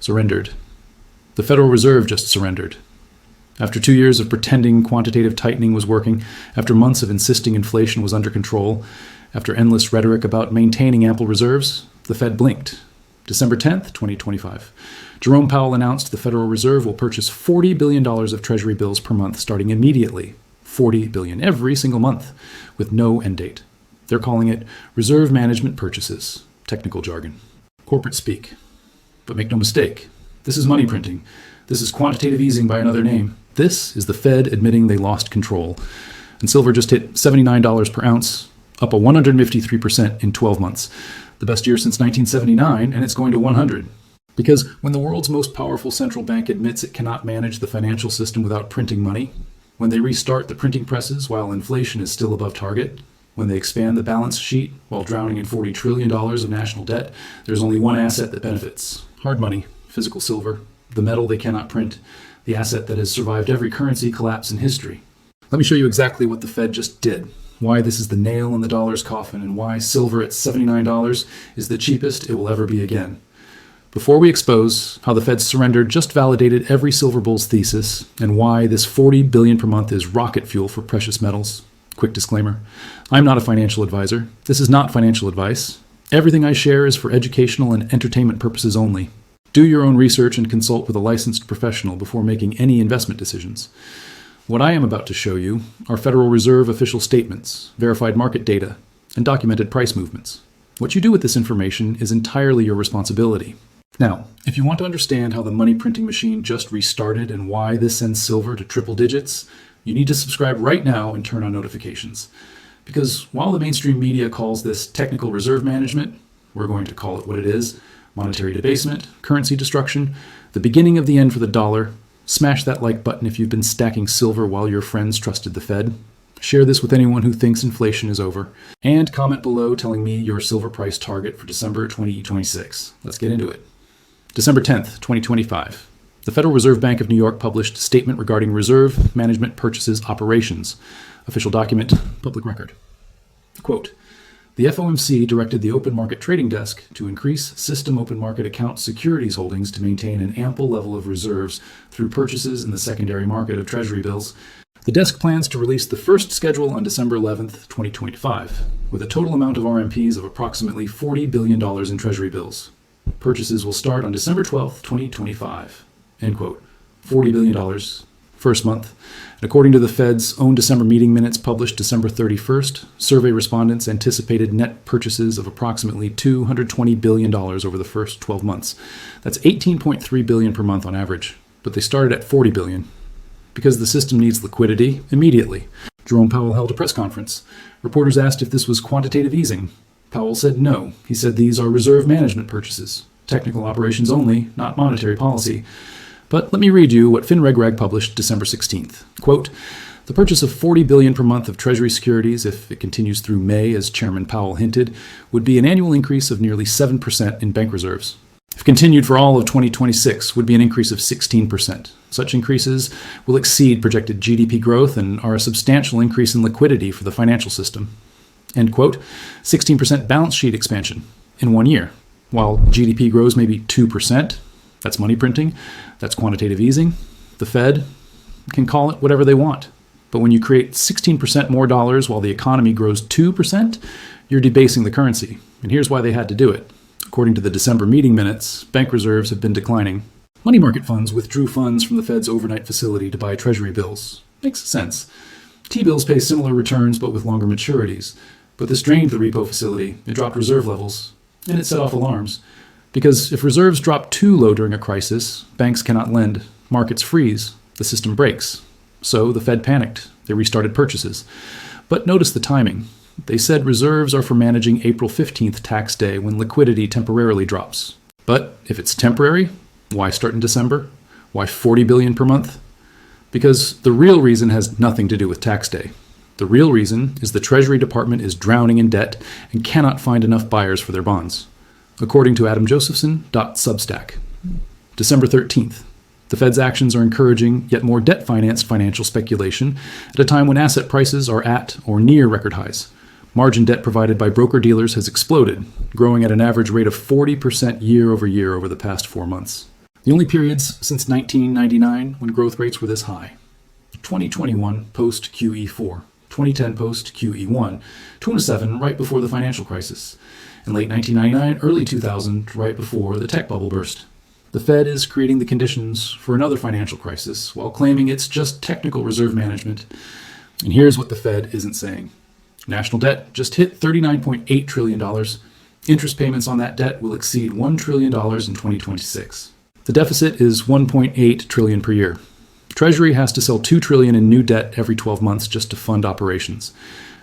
surrendered. The Federal Reserve just surrendered. After 2 years of pretending quantitative tightening was working, after months of insisting inflation was under control, after endless rhetoric about maintaining ample reserves, the Fed blinked. December 10th, 2025. Jerome Powell announced the Federal Reserve will purchase $40 billion of Treasury bills per month starting immediately. $40 billion every single month, with no end date. They're calling it reserve management purchases, technical jargon. Corporate speak. But make no mistake, this is money printing. This is quantitative easing by another name. This is the Fed admitting they lost control. And silver just hit $79 per ounce, up a 153% in 12 months. The best year since 1979, and it's going to 100. Because when the world's most powerful central bank admits it cannot manage the financial system without printing money, when they restart the printing presses while inflation is still above target, when they expand the balance sheet while drowning in $40 trillion of national debt, there's only one asset that benefits. Hard money, physical silver, the metal they cannot print, the asset that has survived every currency collapse in history. Let me show you exactly what the Fed just did, why this is the nail in the dollar's coffin, and why silver at $79 is the cheapest it will ever be again. Before we expose how the Fed's surrender just validated every silver bull's thesis, and why this $40 billion per month is rocket fuel for precious metals, quick disclaimer, I'm not a financial advisor. This is not financial advice. Everything I share is for educational and entertainment purposes only. Do your own research and consult with a licensed professional before making any investment decisions. What I am about to show you are Federal Reserve official statements, verified market data, and documented price movements. What you do with this information is entirely your responsibility. Now, if you want to understand how the money printing machine just restarted and why this sends silver to triple digits, you need to subscribe right now and turn on notifications. Because while the mainstream media calls this technical reserve management, we're going to call it what it is: monetary debasement, currency destruction, the beginning of the end for the dollar. Smash that like button if you've been stacking silver while your friends trusted the Fed. Share this with anyone who thinks inflation is over. And comment below telling me your silver price target for December 2026. Let's get into it. December 10th, 2025. The Federal Reserve Bank of New York published statement regarding reserve management purchases operations. Official document, public record. Quote, the FOMC directed the open market trading desk to increase system open market account securities holdings to maintain an ample level of reserves through purchases in the secondary market of Treasury bills. The desk plans to release the first schedule on December 11th, 2025, with a total amount of RMPs of approximately $40 billion in Treasury bills. Purchases will start on December 12th, 2025. End quote. $40 billion. First month. And according to the Fed's own December meeting minutes published December 31st, survey respondents anticipated net purchases of approximately $220 billion over the first 12 months. That's $18.3 billion per month on average. But they started at $40 billion. Because the system needs liquidity immediately. Jerome Powell held a press conference. Reporters asked if this was quantitative easing. Powell said no. He said these are reserve management purchases. Technical operations only, not monetary policy. But let me read you what FinReg published December 16th. Quote, the purchase of $40 billion per month of Treasury securities, if it continues through May, as Chairman Powell hinted, would be an annual increase of nearly 7% in bank reserves. If continued for all of 2026, would be an increase of 16%. Such increases will exceed projected GDP growth and are a substantial increase in liquidity for the financial system. End quote. 16% balance sheet expansion in 1 year. While GDP grows maybe 2%, that's money printing, that's quantitative easing. The Fed can call it whatever they want. But when you create 16% more dollars while the economy grows 2%, you're debasing the currency. And here's why they had to do it. According to the December meeting minutes, bank reserves have been declining. Money market funds withdrew funds from the Fed's overnight facility to buy Treasury bills. Makes sense. T-bills pay similar returns but with longer maturities. But this drained the repo facility, it dropped reserve levels, and it set off alarms. Because if reserves drop too low during a crisis, banks cannot lend, markets freeze, the system breaks. So the Fed panicked. They restarted purchases. But notice the timing. They said reserves are for managing April 15th tax day when liquidity temporarily drops. But if it's temporary, why start in December? Why $40 billion per month? Because the real reason has nothing to do with tax day. The real reason is the Treasury Department is drowning in debt and cannot find enough buyers for their bonds. According to Adam Josephson.Substack. December 13th. The Fed's actions are encouraging yet more debt-financed financial speculation at a time when asset prices are at or near record highs. Margin debt provided by broker-dealers has exploded, growing at an average rate of 40% year over the past 4 months. The only periods since 1999 when growth rates were this high: 2021 post QE4, 2010 post QE1, 2007 right before the financial crisis, and late 1999, early 2000 right before the tech bubble burst. The Fed is creating the conditions for another financial crisis while claiming it's just technical reserve management. And here's what the Fed isn't saying. National debt just hit $39.8 trillion. Interest payments on that debt will exceed $1 trillion in 2026. The deficit is $1.8 trillion per year. Treasury has to sell $2 trillion in new debt every 12 months just to fund operations.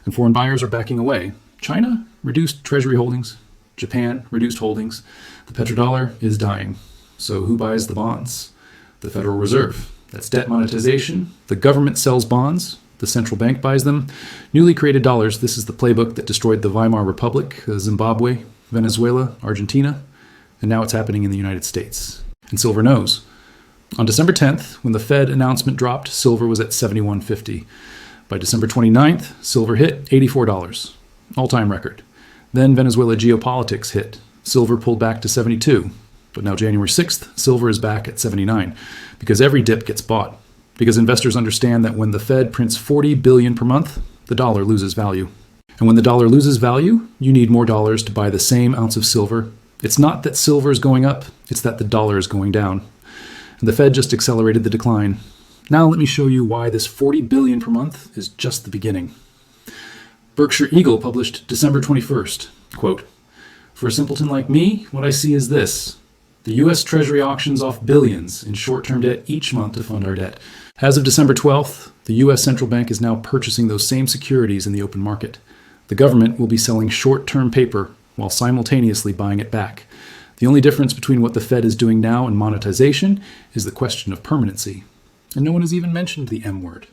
And foreign buyers are backing away. China reduced Treasury holdings. Japan reduced holdings. The petrodollar is dying. So who buys the bonds? The Federal Reserve. That's debt monetization. The government sells bonds. The central bank buys them. Newly created dollars. This is the playbook that destroyed the Weimar Republic, Zimbabwe, Venezuela, Argentina, and now it's happening in the United States. And silver knows. On December 10th, when the Fed announcement dropped, silver was at $71.50. By December 29th, silver hit $84, all-time record. Then Venezuela geopolitics hit. Silver pulled back to 72. But now January 6th, silver is back at 79 because every dip gets bought. Because investors understand that when the Fed prints $40 billion per month, the dollar loses value. And when the dollar loses value, you need more dollars to buy the same ounce of silver. It's not that silver is going up, it's that the dollar is going down. And the Fed just accelerated the decline. Now let me show you why this $40 billion per month is just the beginning. Berkshire Eagle published December 21st, quote, "For a simpleton like me, what I see is this. The U.S. Treasury auctions off billions in short-term debt each month to fund our debt. As of December 12th, the U.S. Central Bank is now purchasing those same securities in the open market. The government will be selling short-term paper while simultaneously buying it back. The only difference between what the Fed is doing now and monetization is the question of permanency. And no one has even mentioned the M word.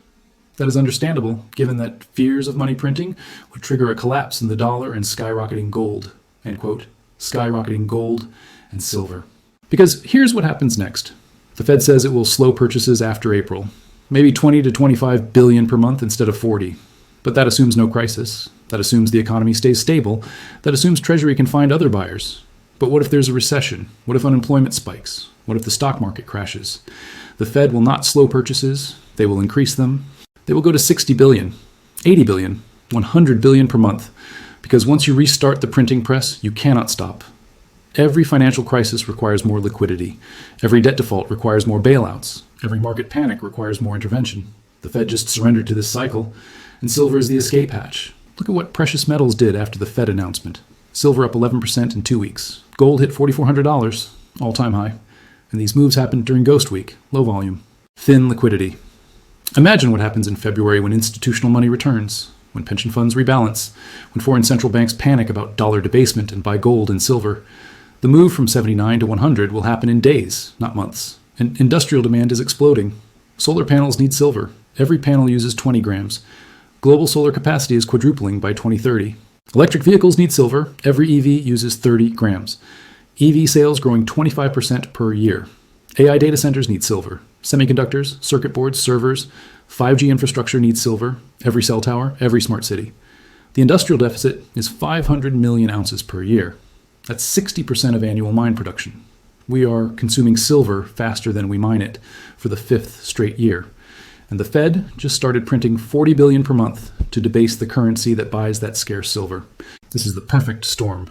That is understandable, given that fears of money printing would trigger a collapse in the dollar and skyrocketing gold," end quote, skyrocketing gold and silver. Because here's what happens next. The Fed says it will slow purchases after April, maybe 20 to 25 billion per month instead of 40. But that assumes no crisis. That assumes the economy stays stable. That assumes Treasury can find other buyers. But what if there's a recession? What if unemployment spikes? What if the stock market crashes? The Fed will not slow purchases. They will increase them. They will go to 60 billion, 80 billion, 100 billion per month. Because once you restart the printing press, you cannot stop. Every financial crisis requires more liquidity. Every debt default requires more bailouts. Every market panic requires more intervention. The Fed just surrendered to this cycle, and silver is the escape hatch. Look at what precious metals did after the Fed announcement. Silver up 11% in 2 weeks. Gold hit $4,400, all-time high. And these moves happened during Ghost Week, low volume. Thin liquidity. Imagine what happens in February when institutional money returns, when pension funds rebalance, when foreign central banks panic about dollar debasement and buy gold and silver. The move from 79 to 100 will happen in days, not months. And industrial demand is exploding. Solar panels need silver. Every panel uses 20 grams. Global solar capacity is quadrupling by 2030. Electric vehicles need silver. Every EV uses 30 grams. EV sales growing 25% per year. AI data centers need silver. Semiconductors, circuit boards, servers, 5G infrastructure needs silver. Every cell tower, every smart city. The industrial deficit is 500 million ounces per year. That's 60% of annual mine production. We are consuming silver faster than we mine it for the 5th straight year. And the Fed just started printing 40 billion per month to debase the currency that buys that scarce silver. This is the perfect storm.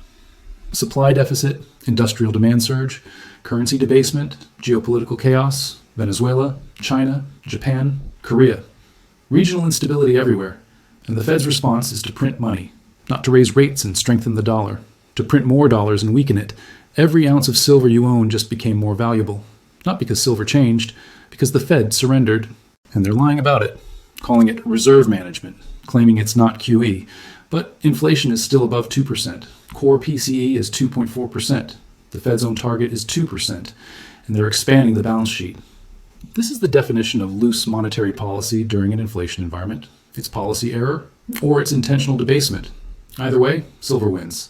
Supply deficit, industrial demand surge, currency debasement, geopolitical chaos, Venezuela, China, Japan, Korea. Regional instability everywhere. And the Fed's response is to print money, not to raise rates and strengthen the dollar. To print more dollars and weaken it. Every ounce of silver you own just became more valuable. Not because silver changed, because the Fed surrendered. And they're lying about it, calling it reserve management, claiming it's not QE. But inflation is still above 2%. Core PCE is 2.4%. The Fed's own target is 2%. And they're expanding the balance sheet. This is the definition of loose monetary policy during an inflation environment. It's policy error, or it's intentional debasement. Either way, silver wins.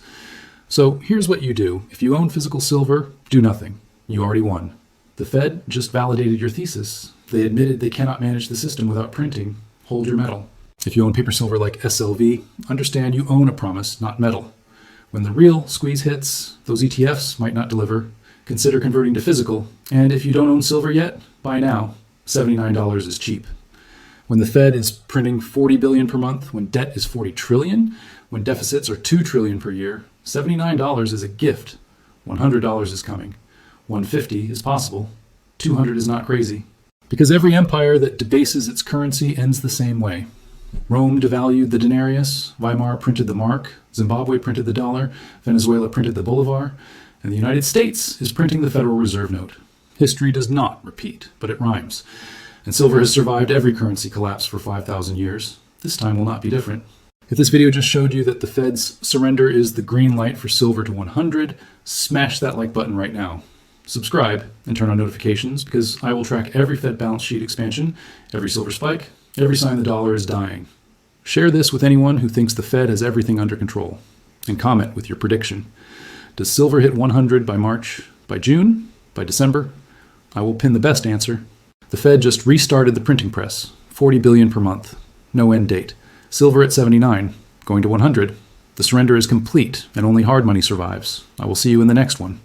So here's what you do. If you own physical silver, do nothing. You already won. The Fed just validated your thesis. They admitted they cannot manage the system without printing. Hold your metal. If you own paper silver like SLV, understand you own a promise, not metal. When the real squeeze hits, those ETFs might not deliver. consider converting to physical. And if you don't own silver yet, buy now. $79 is cheap. When the Fed is printing $40 billion per month, when debt is $40 trillion, when deficits are $2 trillion per year, $79 is a gift. $100 is coming. $150 is possible. $200 is not crazy. Because every empire that debases its currency ends the same way. Rome devalued the denarius, Weimar printed the mark, Zimbabwe printed the dollar, Venezuela printed the bolivar, and the United States is printing the Federal Reserve note. History does not repeat, but it rhymes. And silver has survived every currency collapse for 5,000 years. This time will not be different. If this video just showed you that the Fed's surrender is the green light for silver to 100, smash that like button right now. Subscribe and turn on notifications because I will track every Fed balance sheet expansion, every silver spike, every sign the dollar is dying. Share this with anyone who thinks the Fed has everything under control. And comment with your prediction. Does silver hit 100 by March, by June, by December? I will pin the best answer. The Fed just restarted the printing press, $40 billion per month, no end date. Silver at 79, going to 100. The surrender is complete and only hard money survives. I will see you in the next one.